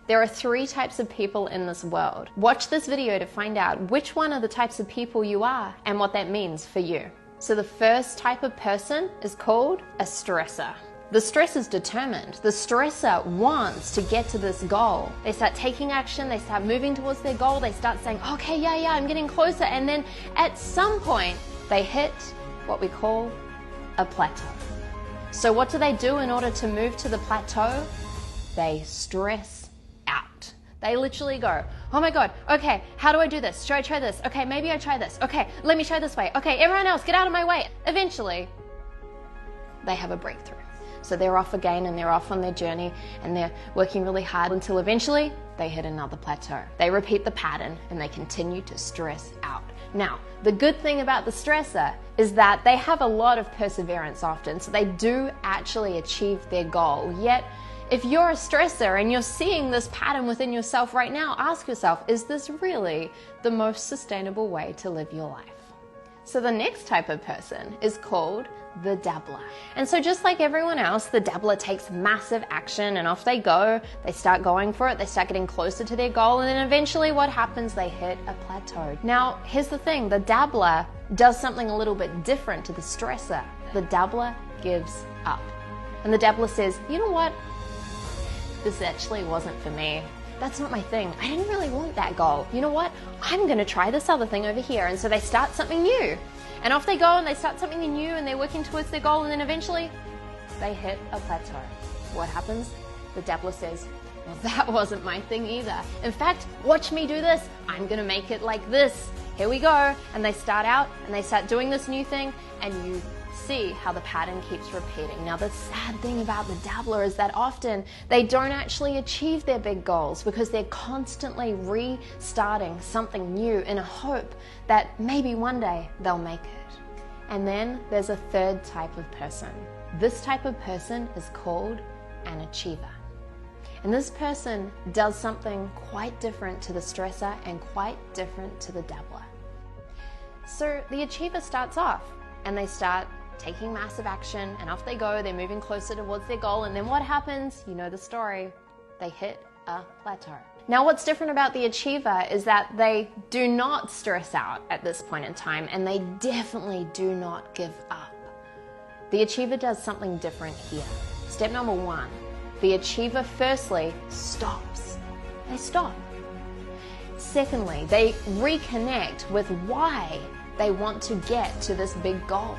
There are 3 types of people in this world. Watch this video to find out which one of the types of people you are and what that means for you. So the first type of person is called a stressor. The stressor is determined. The stressor wants to get to this goal. They start taking action, they start moving towards their goal, they start saying, okay, yeah, I'm getting closer. And then at some point, they hit what we call a plateau. So what do they do in order to move to the plateau? They stress out. They literally go, oh my God, okay, how do I do this? Should I try this? Okay, maybe I try this. Okay, let me try this way. Okay, everyone else, get out of my way. Eventually, they have a breakthrough. So they're off again and they're off on their journey and they're working really hard until eventually they hit another plateau. They repeat the pattern and they continue to stress out. Now, the good thing about the stressor is that they have a lot of perseverance often, so they do actually achieve their goal. Yet, if you're a stressor and you're seeing this pattern within yourself right now, ask yourself, is this really the most sustainable way to live your life? So the next type of person is called the dabbler. And so just like everyone else, the dabbler takes massive action and off they go. They start going for it. They start getting closer to their goal. And then eventually what happens? They hit a plateau. Now, here's the thing. The dabbler does something a little bit different to the stressor. The dabbler gives up. And the dabbler says, you know what? This actually wasn't for me. That's not my thing. I didn't really want that goal. You know what? I'm going to try this other thing over here. And so they start something new. And off they go and they start something new and they're working towards their goal and then eventually they hit a plateau. What happens? The dabbler says, well, that wasn't my thing either. In fact, watch me do this. I'm going to make it like this. Here we go. And they start out and they start doing this new thing and you see how the pattern keeps repeating. Now, the sad thing about the dabbler is that often they don't actually achieve their big goals because they're constantly restarting something new in a hope that maybe one day they'll make it. And then there's a third type of person. This type of person is called an achiever. And this person does something quite different to the stressor and quite different to the dabbler. So the achiever starts off and they start taking massive action and off they go, they're moving closer towards their goal, and then what happens? You know the story. They hit a plateau. Now, what's different about the achiever is that they do not stress out at this point in time and they definitely do not give up. The achiever does something different here. Step number 1, the achiever firstly stops. They stop. Secondly, they reconnect with why they want to get to this big goal.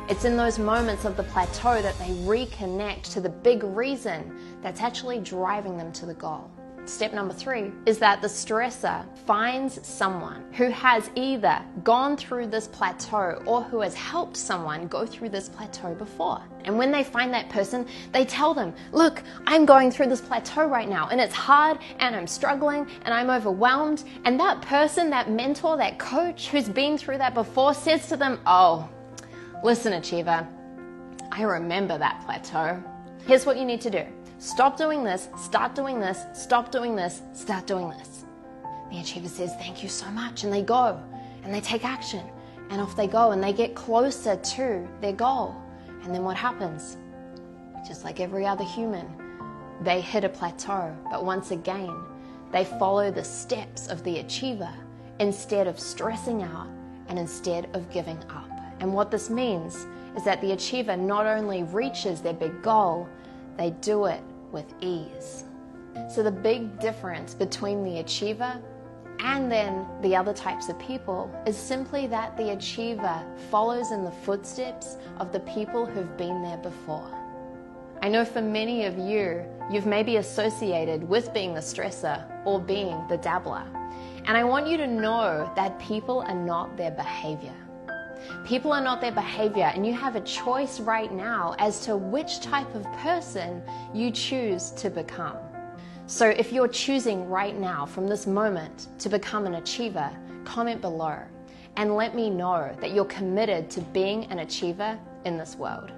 It's in those moments of the plateau that they reconnect to the big reason that's actually driving them to the goal. Step number 3 is that the stressor finds someone who has either gone through this plateau or who has helped someone go through this plateau before. And when they find that person, they tell them, look, I'm going through this plateau right now and it's hard and I'm struggling and I'm overwhelmed. And that person, that mentor, that coach who's been through that before says to them, oh, listen, achiever, I remember that plateau. Here's what you need to do. Stop doing this, start doing this, stop doing this, start doing this. The achiever says, thank you so much. And they go and they take action and off they go and they get closer to their goal. And then what happens? Just like every other human, they hit a plateau. But once again, they follow the steps of the achiever instead of stressing out and instead of giving up. And what this means is that the achiever not only reaches their big goal, they do it with ease. So the big difference between the achiever and then the other types of people is simply that the achiever follows in the footsteps of the people who've been there before. I know for many of you, you've maybe associated with being the stressor or being the dabbler. And I want you to know that people are not their behavior. People are not their behavior, and you have a choice right now as to which type of person you choose to become. So if you're choosing right now from this moment to become an achiever, comment below and let me know that you're committed to being an achiever in this world.